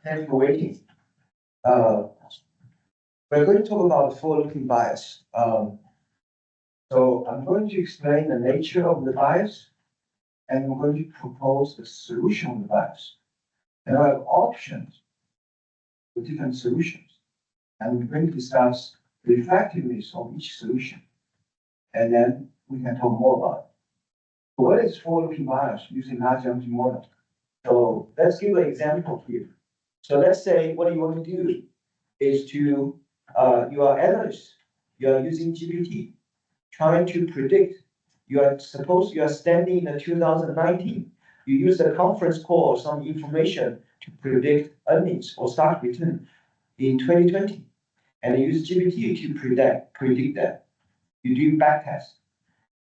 thank you for waiting. We're going to talk about forward-looking bias. So I'm going to explain the nature of the bias, and I'm going to propose the solution of the bias. And I have options for different solutions, and we're going to discuss the effectiveness of each solution, and then we can talk more about it. So what is forward-looking bias using large language model? So let's give an example here. So let's say what you want to do is to, you are analyst, you are using GPT, trying to predict, suppose you are standing in 2019, you use the conference call or some information to predict earnings or stock return in 2020, and you use GPT to predict that. You do backtest.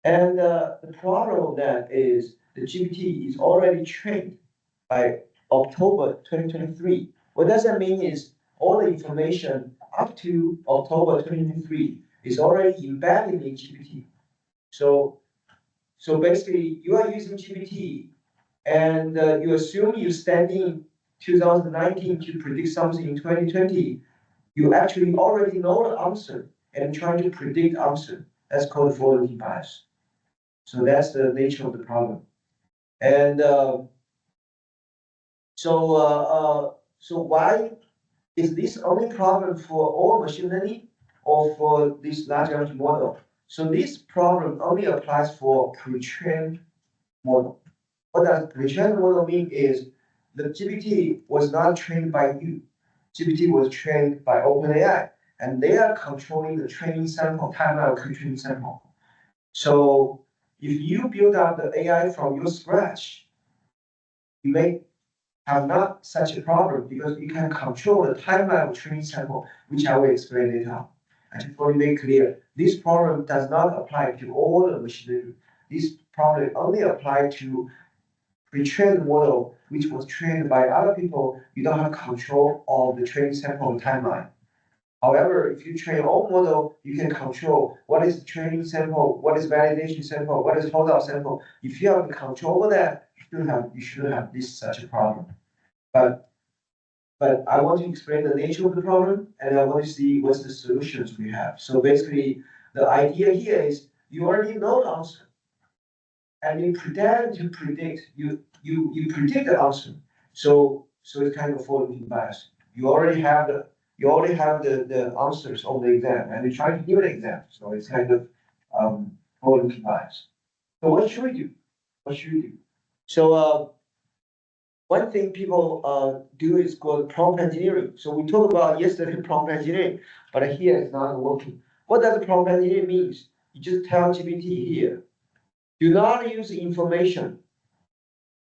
And the problem of that is the GPT is already trained by October 2023. What does that mean is all the information up to October 2023 is already embedded in GPT. So basically you are using GPT and you assume you're standing 2019 to predict something in 2020. You actually already know the answer and trying to predict answer. That's called forward-looking bias. So that's the nature of the problem. And so why is this only problem for all machine learning or for this large language model? So this problem only applies for pre-trained model. What does pre-trained model mean is the GPT was not trained by you. GPT was trained by OpenAI, and they are controlling the training sample, timeline of training sample. So if you build up the AI from your scratch, you may have not such a problem because you can control the timeline of training sample, which I will explain later on. I just want to make clear, this problem does not apply to all the machine learning. This problem only applies to pre-trained model, which was trained by other people. You don't have control of the training sample timeline. However, if you train your own model, you can control what is the training sample, what is validation sample, what is holdout sample. If you have the control over that, you shouldn't have this such a problem. But I want to explain the nature of the problem, and I want to see what's the solutions we have. So basically, the idea here is you already know the answer, and you pretend to predict. You predict the answer. So it's kind of forward-looking bias. You already have the answers of the exam, and you try to give an exam. So it's kind of forward-looking bias. So what should we do? What should we do? So one thing people do is called prompt engineering. So we talked about yesterday prompt engineering, but here it's not working. What does prompt engineering means? You just tell GPT here, do not use information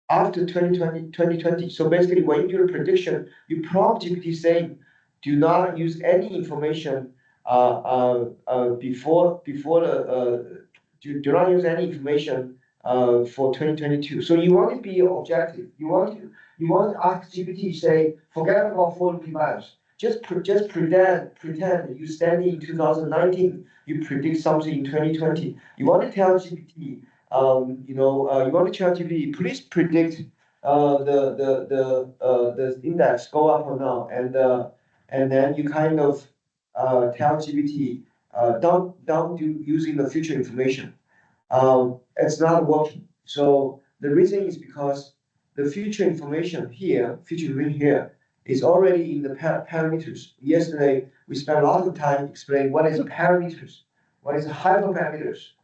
after 2020. So basically, when you do a prediction, you prompt GPT saying, do not use any information before the do not use any information for 2022. So you want to be objective. You want to ask GPT say, forget about forward-looking bias. Just pretend you standing in 2019, you predict something in 2020. You want to tell GPT, you want to tell GPT, please predict the index go up or down, and then you kind of tell GPT, don't do using the future information. It's not working. So the reason is because the future information here, is already in the parameters. Yesterday, we spent a lot of time explaining what is parameters, what is hyperparameters.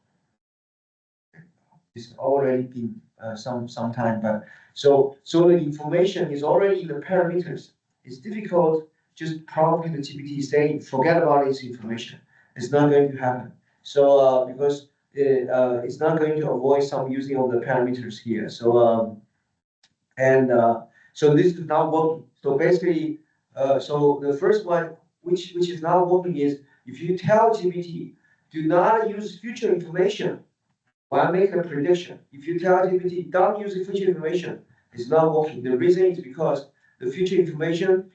It's already been some time, but so the information is already in the parameters. It's difficult just prompting the GPT saying forget about this information. It's not going to happen. So because it's not going to avoid some using of the parameters here. So so this is not working. So basically, so the first one, which is not working, is if you tell GPT do not use future information while making a prediction. If you tell GPT don't use the future information, it's not working. The reason is because the future information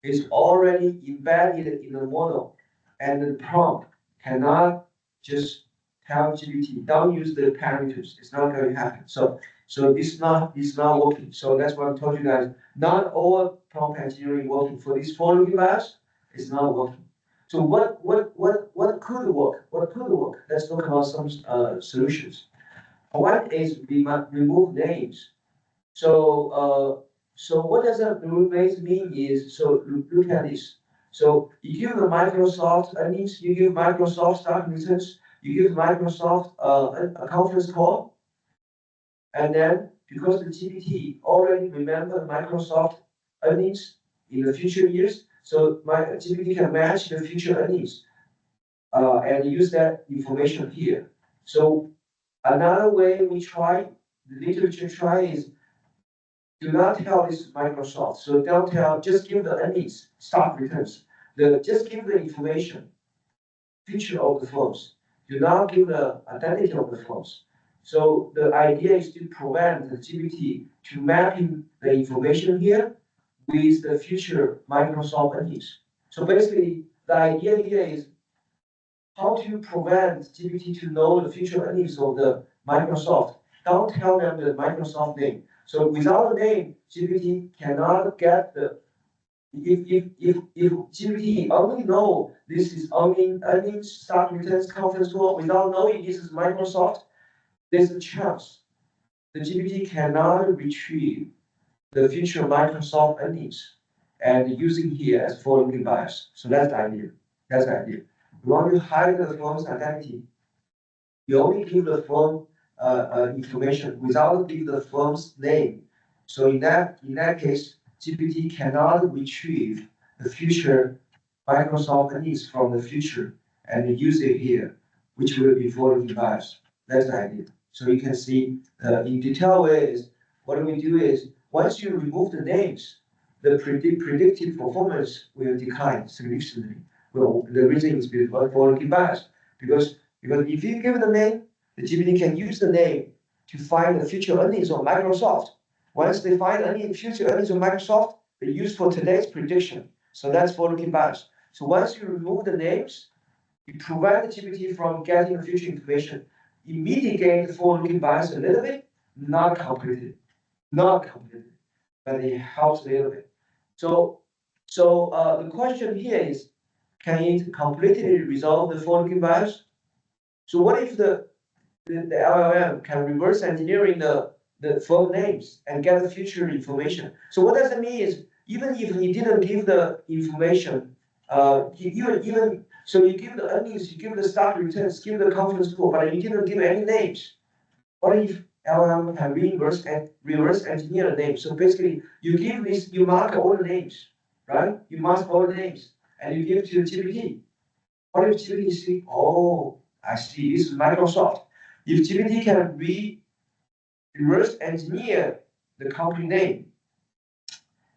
is already embedded in the model, and the prompt cannot just tell GPT don't use the parameters. It's not going to happen. So So it's not working. So that's what I told you guys. Not all prompt engineering working for this forward-looking bias is not working. So what could work? What could work? Let's talk about some solutions. One is we might remove names. So what does that remove names mean is, so look at this. So you give the Microsoft earnings, you give Microsoft stock returns, you give Microsoft a conference call, and then because the GPT already remember Microsoft earnings in the future years, so my GPT can match the future earnings and use that information here. So another way we try, the literature try is do not tell this Microsoft. So don't tell, just give the earnings, stock returns. Just give the information, feature of the firms. Do not give the identity of the firms. So the idea is to prevent the GPT to mapping the information here with the future Microsoft earnings. So basically, the idea here is how to prevent GPT to know the future earnings of the Microsoft. Don't tell them the Microsoft name. So without the name, GPT cannot get the. If GPT only know this is earnings, stock returns, conference call without knowing this is Microsoft, there's a chance the GPT cannot retrieve the future Microsoft earnings and using here as forward-looking bias. So that's the idea. That's the idea. We want to hide the firm's identity. You only give the firm information without giving the firm's name. So in that case, GPT cannot retrieve the future Microsoft earnings from the future and use it here, which will be forward-looking bias. That's the idea. So you can see in detail ways, what we do is once you remove the names, the predictive performance will decline significantly. Well, the reason is because forward-looking bias. Because if you give the name, the GPT can use the name to find the future earnings of Microsoft. Once they find any future earnings of Microsoft, they use for today's prediction. So that's forward-looking bias. So once you remove the names, you prevent the GPT from getting the future information. You mitigate the forward-looking bias a little bit, not completely, but it helps a little bit. So the question here is, can it completely resolve the forward-looking bias? So what if the LLM can reverse engineering the firm names and get the future information? So what does it mean is, even if you didn't give the information, even so you give the earnings, you give the stock returns, give the conference call, but you didn't give any names. What if LLM can reverse engineer the names? So basically, you give this, you mark all the names, right? You mark all the names, and you give to the GPT. What if GPT see, oh, I see, this is Microsoft. If GPT can reverse engineer the company name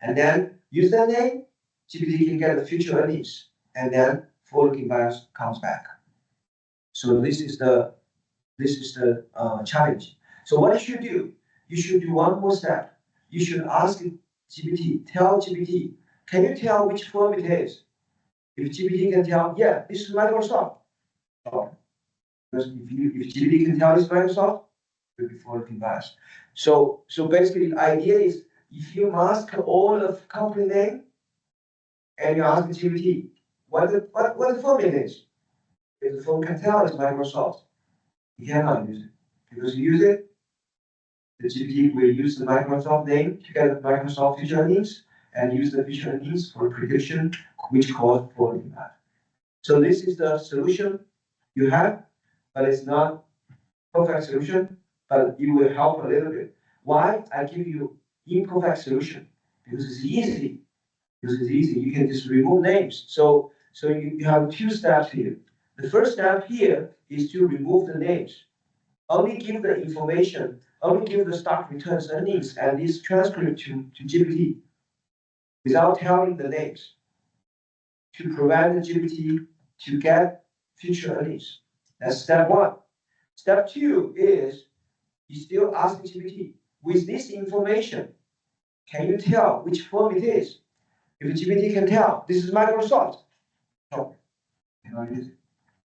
and then use that name, GPT can get the future earnings, and then forward-looking bias comes back. So this is the challenge. So what you should do? You should do one more step. You should ask GPT, tell GPT, can you tell which firm it is? If GPT can tell, yeah, this is Microsoft. Oh, because if GPT can tell it's Microsoft, it will be forward-looking bias. So basically the idea is, if you mask all the company name and you ask the GPT what the firm it is, if the firm can tell it's Microsoft, you cannot use it. Because you use it, the GPT will use the Microsoft name to get the Microsoft feature earnings and use the feature earnings for prediction, which cause forward-looking bias. So this is the solution you have, but it's not perfect solution, but it will help a little bit. Why I give you imperfect solution? Because it's easy. Because it's easy. You can just remove names. So you have two steps here. The first step here is to remove the names. Only give the information, only give the stock returns earnings and this transcript to GPT without telling the names to prevent the GPT to get future earnings. That's step one. Step two is you still ask the GPT, with this information, can you tell which firm it is? If the GPT can tell, this is Microsoft, no, cannot use it.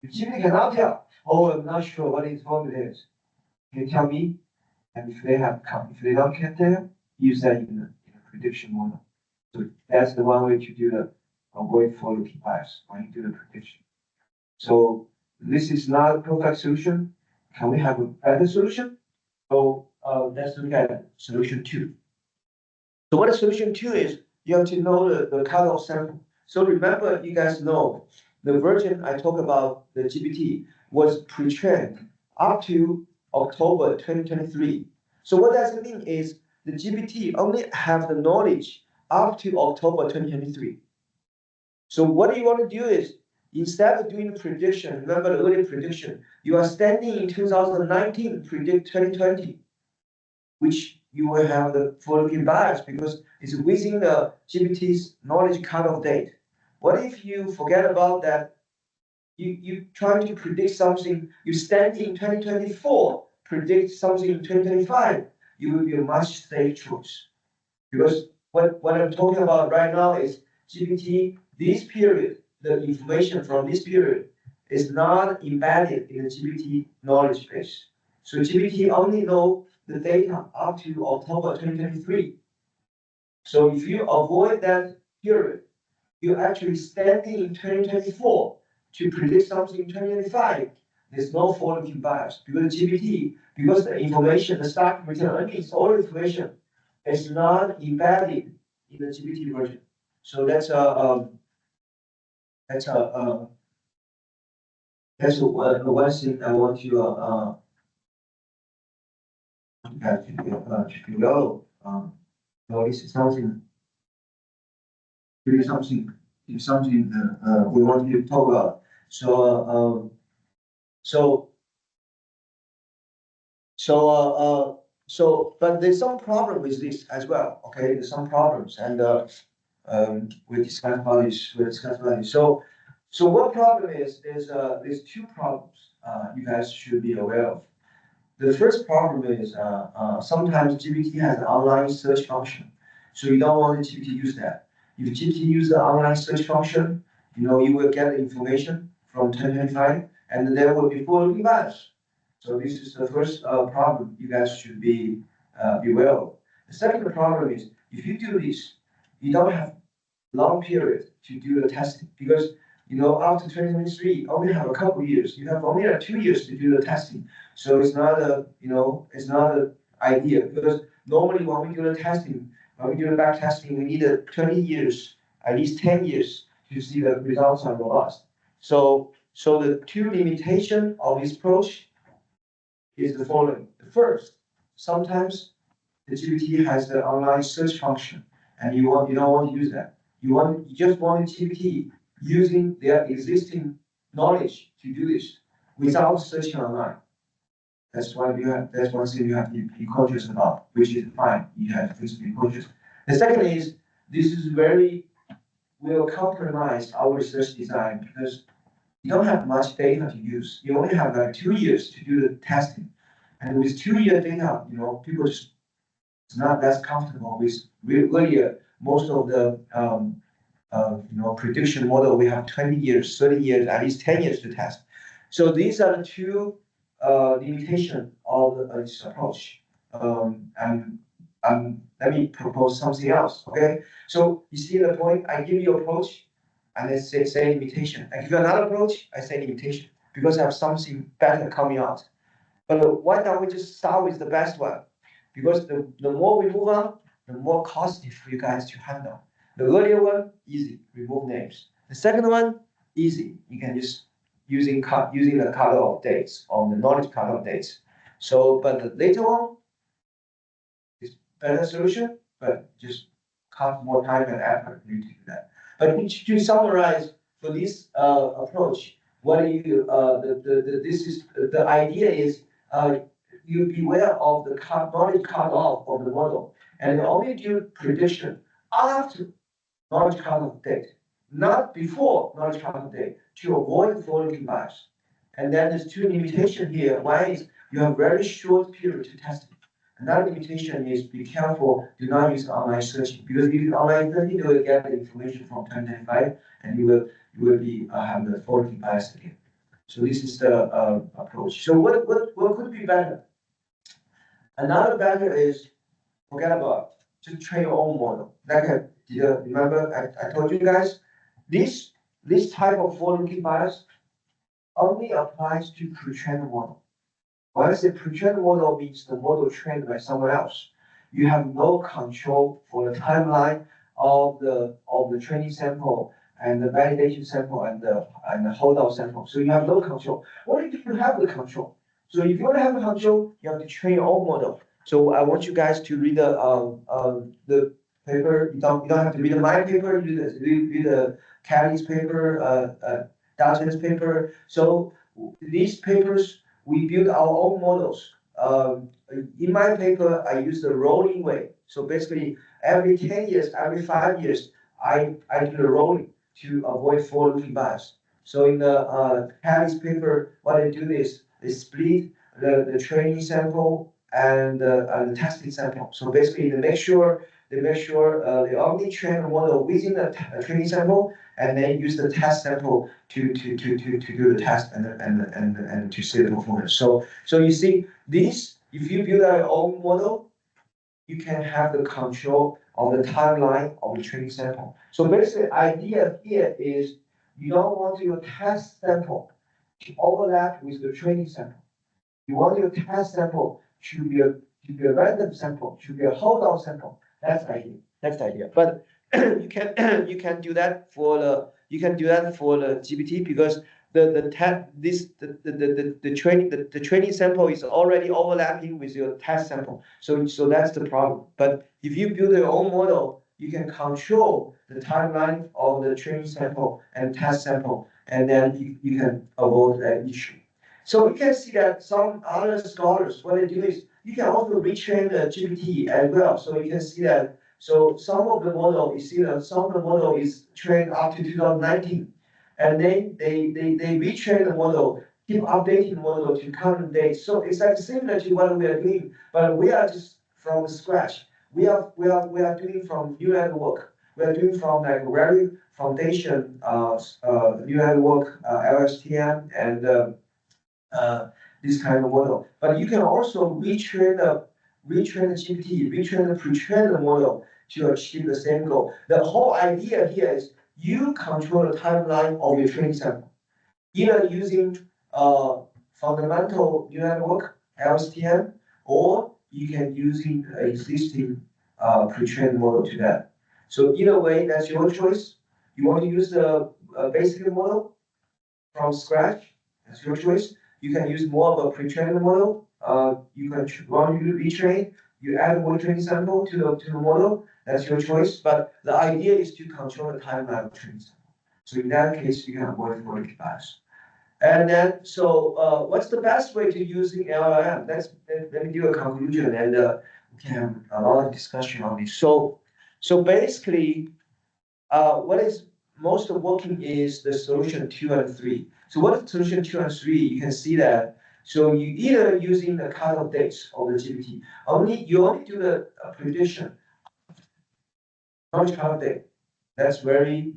If GPT cannot tell, oh, I'm not sure what firm it is. Can you tell me? And if they don't get there, use that in a prediction model. So that's the one way to do the avoid forward-looking bias when you do the prediction. So this is not a perfect solution. Can we have a better solution? So let's look at solution two. So what solution two is, you have to know the cutoff sample. So remember, you guys know the version I talked about, the GPT, was pre-trained up to October 2023. So what does it mean is the GPT only have the knowledge up to October 2023. So what you want to do is, instead of doing the prediction, remember the earlier prediction, you are standing in 2019, predict 2020, which you will have the forward-looking bias because it's within the GPT's knowledge cutoff date. What if you forget about that? You trying to predict something, you stand in 2024, predict something in 2025, you will be a much safe choice. Because what I'm talking about right now is GPT, this period, the information from this period is not embedded in the GPT knowledge base. So GPT only know the data up to October 2023. So if you avoid that period, you're actually standing in 2024 to predict something in 2025. There's no forward-looking bias because GPT, because the information, the stock return earnings, all information is not embedded in the GPT version. So that's a that's one thing I want you to know. So this is something, really something, we want you to talk about. So but there's some problem with this as well. Okay, there's some problems, and we discussed about this. So what problem is? There's two problems you guys should be aware of. The first problem is sometimes GPT has an online search function, so you don't want GPT to use that. If GPT use the online search function, you will get the information from 2025, and there will be forward-looking bias. So this is the first problem you guys should be aware of. The second problem is if you do this, you don't have long period to do the testing because after 2023 only have a couple of years. You have only 2 years to do the testing. So it's not it's not an idea because normally when we do the testing, when we do the back testing, we need 20 years, at least 10 years to see the results are robust. So the two limitation of this approach is the following. The first, sometimes the GPT has the online search function, and you don't want to use that. You just want GPT using their existing knowledge to do this without searching online. That's one thing you have to be cautious about, which is fine. You have to be cautious. The second is this is will compromise our research design because you don't have much data to use. You only have 2 years to do the testing. And with 2 year data, people just not that comfortable with earlier. Most of the prediction model, we have 20 years, 30 years, at least 10 years to test. So these are the two limitations of this approach. And let me propose something else. Okay, so you see the point. I give you approach, and then say limitation. I give you another approach. I say limitation because I have something better coming out. But why don't we just start with the best one? Because the more we move on, the more costly for you guys to handle. The earlier one, easy, remove names. The second one, easy. You can just using the cutoff dates or the knowledge cutoff dates. So, but the later one is better solution, but just cost more time and effort for you to do that. But to summarize for this approach, what do you the idea is you beware of the knowledge cutoff of the model and only do prediction after knowledge cutoff date, not before knowledge cutoff date, to avoid forward-looking bias. And then there's two limitations here. One is you have very short period to test it. Another limitation is be careful, do not use online searching because if you online searching, you will get the information from 2025 and you will be have the forward-looking bias again. So this is the approach. So what could be better? Another better is forget about just train your own model. Like did you remember I told you guys this type of forward-looking bias only applies to pre-trained model. When I say pre-trained model means the model trained by someone else. You have no control for the timeline of the training sample and the validation sample and the holdout sample. So you have no control. What if you have the control? So if you want to have the control, you have to train your own model. So I want you guys to read the paper. You don't have to read my paper. Read the Kelly's paper, Dalton's paper. So these papers we build our own models. In my paper, I use the rolling way. So basically, every 10 years, every 5 years, I do the rolling to avoid forward-looking bias. So in the Kelly's paper, what they do is they split the training sample and the testing sample. So basically, they only train the model within the training sample, and then use the test sample to do the test and to see the performance. So you see this, if you build your own model, you can have the control of the timeline of the training sample. So basically, the idea here is you don't want your test sample to overlap with the training sample. You want your test sample to be a random sample, to be a holdout sample. That's the idea. That's the idea. But you can do that for the GPT because the training sample is already overlapping with your test sample. So that's the problem. But if you build your own model, you can control the timeline of the training sample and test sample, and then you can avoid that issue. So you can see that some other scholars, what they do is you can also retrain the GPT as well. So you can see that. So some of the model, you see that some of the model is trained up to 2019, and then they retrain the model, keep updating the model to current date. So it's like similar to what we are doing, but we are just from scratch. We are doing from new network. We are doing from like very foundation new network LSTM and this kind of model. But you can also retrain the GPT, retrain the pre-trained model to achieve the same goal. The whole idea here is you control the timeline of your training sample, either using fundamental neural network LSTM, or you can using existing pre-trained model to that. So either way, that's your choice. You want to use the basic model from scratch, that's your choice. You can use more of a pre-trained model. You can want to retrain. You add one training sample to the model. That's your choice. But the idea is to control the timeline of training sample. So in that case, you can avoid forward bias. And then, so what's the best way to using LLM? Let me do a conclusion, and we can have a lot of discussion on this. So basically, what is most working is the solution 2 and 3. So what is solution 2 and 3? You can see that. So you either using the cutoff dates of the GPT. You only do the prediction, not cutoff date. That's very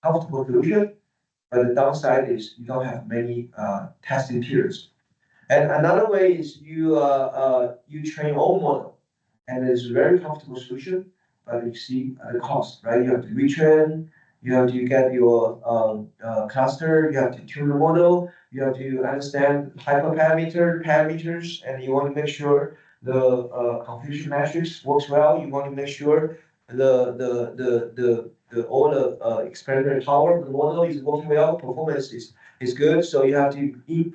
comfortable solution. But the downside is you don't have many testing periods. And another way is you train your own model, and it's a very comfortable solution. But you see the cost, right? You have to retrain, you have to get your cluster, you have to tune the model, you have to understand parameters, and you want to make sure the confusion matrix works well. You want to make sure all the experimental power of the model is working well, performance is good. So you have to in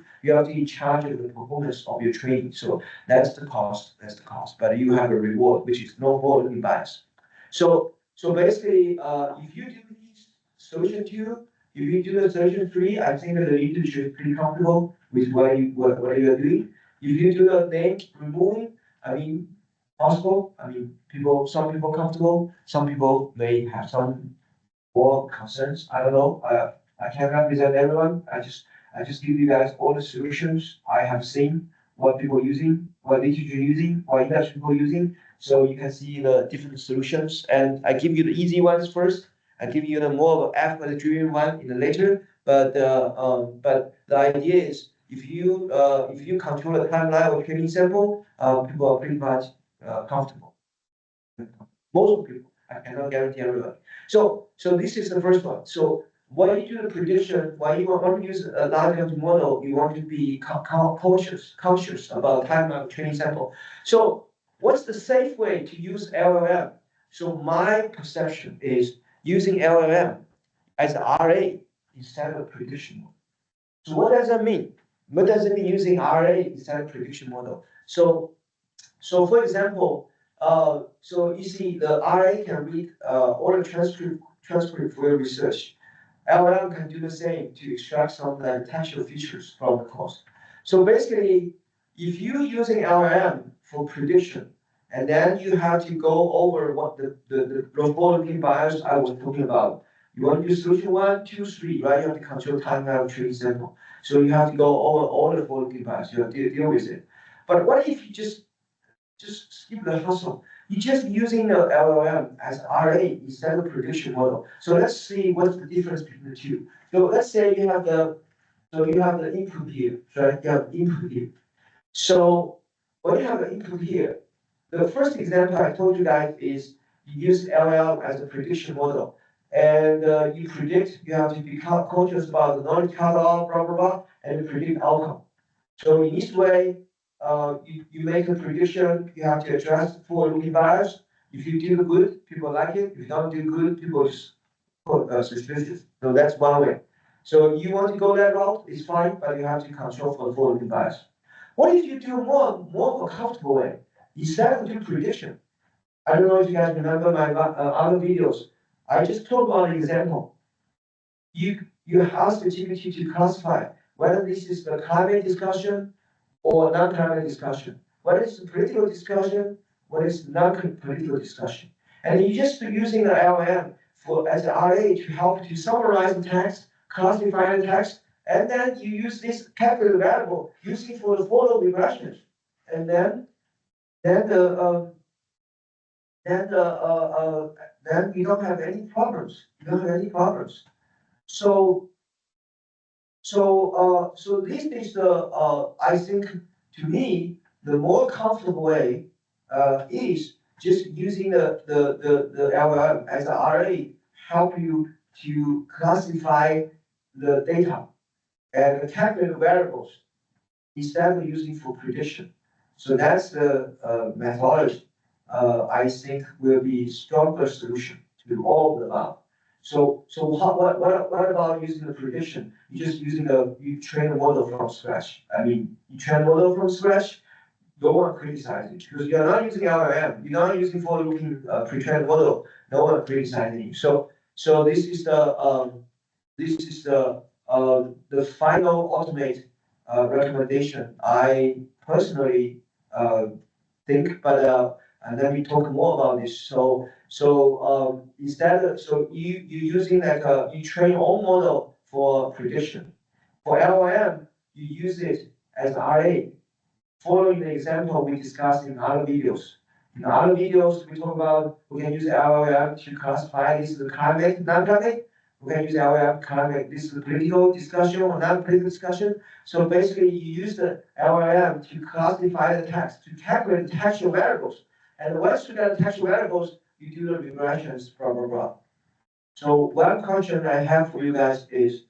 charge of the performance of your training. So that's the cost. That's the cost. But you have a reward, which is no forward bias. So basically, if you do these solution 2, if you do the solution 3, I think that the industry is pretty comfortable with what you are doing. If you do the name removing, I mean, possible. I mean, some people comfortable, some people may have some more concerns. I don't know. I can't represent everyone. I just give you guys all the solutions I have seen, what people are using, what literature using, what industry people are using. So you can see the different solutions. And I give you the easy ones first. I give you the more of effort-driven one in the later. But the idea is if you control the timeline of training sample, people are pretty much comfortable. Most people, I cannot guarantee everybody. So this is the first one. So when you do the prediction, when you want to use a large language model, you want to be conscious about timeline of training sample. So what's the safe way to use LLM? So my perception is using LLM as RA instead of prediction model. So what does that mean? What does it mean using RA instead of prediction model? So for example, so you see the RA can read all the transcript for your research. LLM can do the same to extract some like textual features from the course. So basically, if you're using LLM for prediction, and then you have to go over what the forward-looking bias I was talking about. You want to do solution 1, 2, 3, right? You have to control timeline of training sample. So you have to go over all the forward-looking bias. You have to deal with it. But what if you just skip the hustle? You're just using the LLM as RA instead of prediction model. So let's see what's the difference between the two. So let's say you have the input here, right? You have input here. So when you have an input here, the first example I told you guys is you use LLM as a prediction model. And you predict, you have to be conscious about the knowledge cutoff, blah, blah, blah, and you predict outcome. So in this way, you make a prediction, you have to address forward-looking bias. If you do good, people like it. If you don't do good, people just suspicious. So that's one way. So you want to go that route, it's fine, but you have to control for the forward-looking bias. What if you do more of a comfortable way? Instead of doing prediction, I don't know if you guys remember my other videos. I just told one example. You ask the GPT to classify whether this is the climate discussion or non-climate discussion. What is the political discussion? What is non-political discussion? And you just using the LLM as an RA to help to summarize the text, classify the text, and then you use this calculated variable using for the follow regressions, and then the then you don't have any problems. You don't have any problems. So so this is I think to me the more comfortable way is just using the LLM as a RA help you to classify the data and calculate variables instead of using for prediction. So that's the methodology I think will be stronger solution to all of the above. So what about using the prediction? You're just using you train a model from scratch. I mean, you train a model from scratch, no one criticizes it because you're not using LLM, you're not using forward-looking pre-trained model, no one criticizing you. So this is the final ultimate recommendation I personally think, but and then we talk more about this. So instead of you using like you train your own model for prediction. For LLM, you use it as RA, following the example we discussed in other videos. In other videos, we talk about we can use LLM to classify this is the climate, non-climate. We can use LLM climate, this is the political discussion or non-political discussion. So basically, you use the LLM to classify the text, to calculate the textual variables. And once you get the textual variables, you do the regressions, blah, blah, blah. So one question I have for you guys is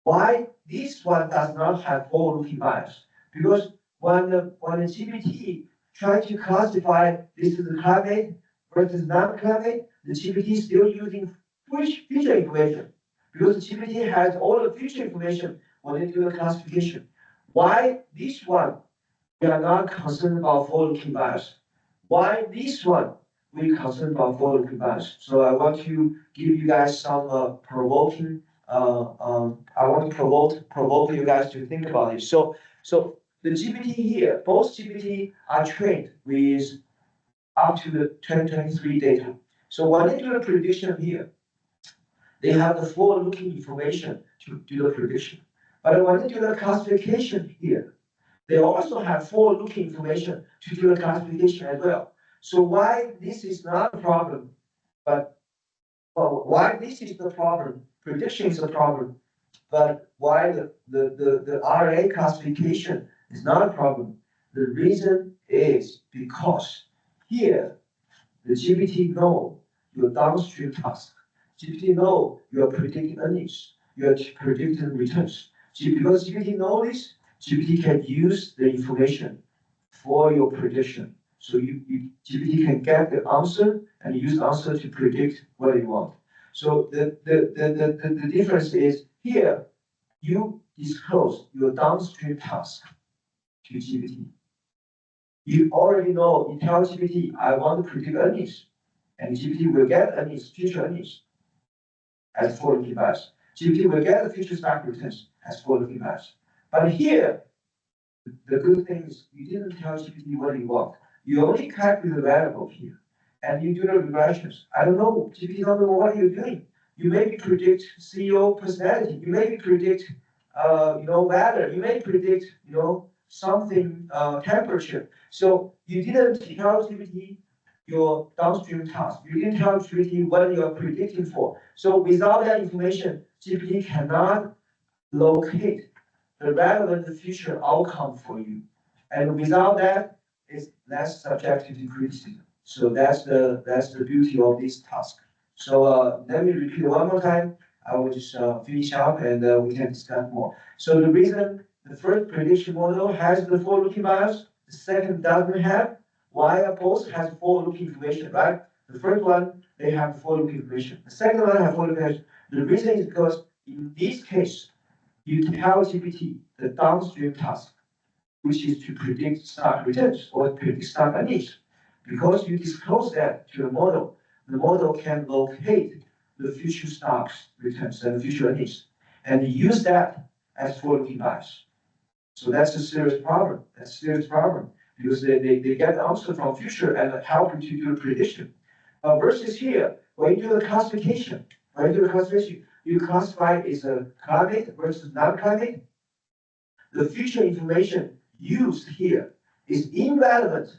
why this one does not have forward-looking bias? Because when the GPT tries to classify this is the climate versus non-climate, the GPT is still using future information because the GPT has all the future information when they do the classification. Why this one we are not concerned about forward-looking bias? Why this one we concerned about forward-looking bias? So I want to give you guys some provoking. I want to provoke you guys to think about it. So the GPT here, both GPT are trained with up to the 2023 data. So when they do the prediction here, they have the forward-looking information to do the prediction. But when they do the classification here, they also have forward-looking information to do the classification as well. So why this is not a problem, but why this is the problem, prediction is a problem, But why the RA classification is not a problem? The reason is because here the GPT know your downstream task. GPT know you are predicting earnings, you are predicting returns. Because GPT know this, GPT can use the information for your prediction. So GPT can get the answer and use the answer to predict what you want. So the difference is here, you disclose your downstream task to GPT. You already know, you tell GPT, I want to predict earnings, and GPT will get earnings, future earnings as forward-looking bias. GPT will get the future stock returns as forward-looking bias. But here, the good thing is you didn't tell GPT what you want. You only calculate the variable here, and you do the regressions. I don't know, GPT don't know what you're doing. You maybe predict CEO personality. You maybe predict, weather. You may predict, something, temperature. So you didn't tell GPT your downstream task. You didn't tell GPT what you are predicting for. So without that information, GPT cannot locate the relevant future outcome for you. And without that, it's less subjective to criticism. So that's the beauty of this task. So let me repeat one more time. I will just finish up and we can discuss more. So the reason the first prediction model has the forward-looking bias, the second doesn't have, while both has forward-looking information, right? The first one, they have forward-looking information. The second one have forward-looking information. The reason is because in this case, you tell GPT the downstream task, which is to predict stock returns or predict stock earnings. Because you disclose that to the model can locate the future stocks returns and future earnings and use that as forward-looking bias. So that's a serious problem. That's a serious problem because they get the answer from future and help you to do a prediction. Versus here, when you do the classification, you classify is a climate versus non-climate. The future information used here is irrelevant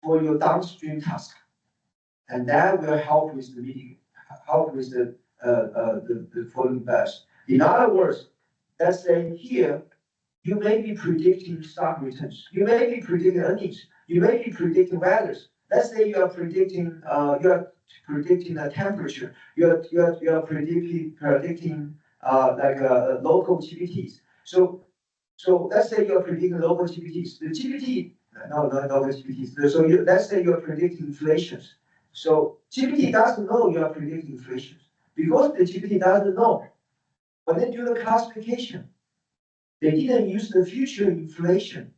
for your downstream task, and that will help with the following bias. In other words, let's say here you may be predicting stock returns, you may be predicting earnings, you may be predicting values. Let's say you are predicting the temperature, you are predicting local GPTs. So let's say you're predicting local GPTs. The GPT, no, not local GPTs. So let's say you're predicting inflations. So GPT doesn't know you are predicting inflations because the GPT doesn't know. When they do the classification, they didn't use the future inflation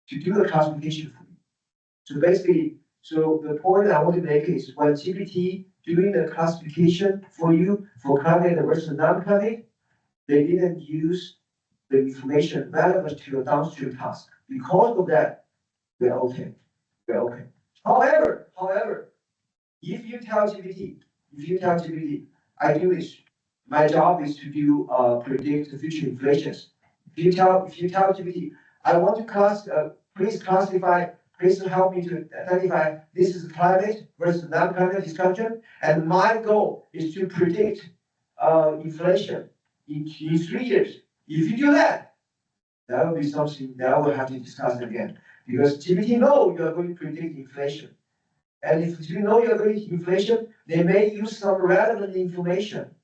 to do the classification for you. So basically, so the point I want to make is when GPT doing the classification for you for climate versus non-climate, they didn't use the information relevant to your downstream task. Because of that, we're okay. We're okay. However, if you tell GPT, I do this. My job is to do predict the future inflations. If you tell GPT, I want to please classify, please help me to identify this is climate versus non-climate discussion, and my goal is to predict inflation in 3 years. If you do that, that will be something that we'll have to discuss again. Because GPT know you are going to predict inflation. And if you know you're going to inflation, they may use some relevant information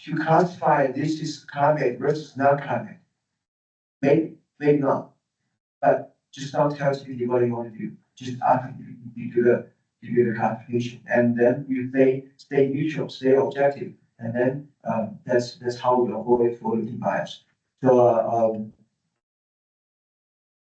to classify this is climate versus non-climate. Maybe not. But just don't tell GPT what you want to do. Just ask you do the classification. And then you stay neutral, stay objective. And then that's how we avoid forward-looking bias. So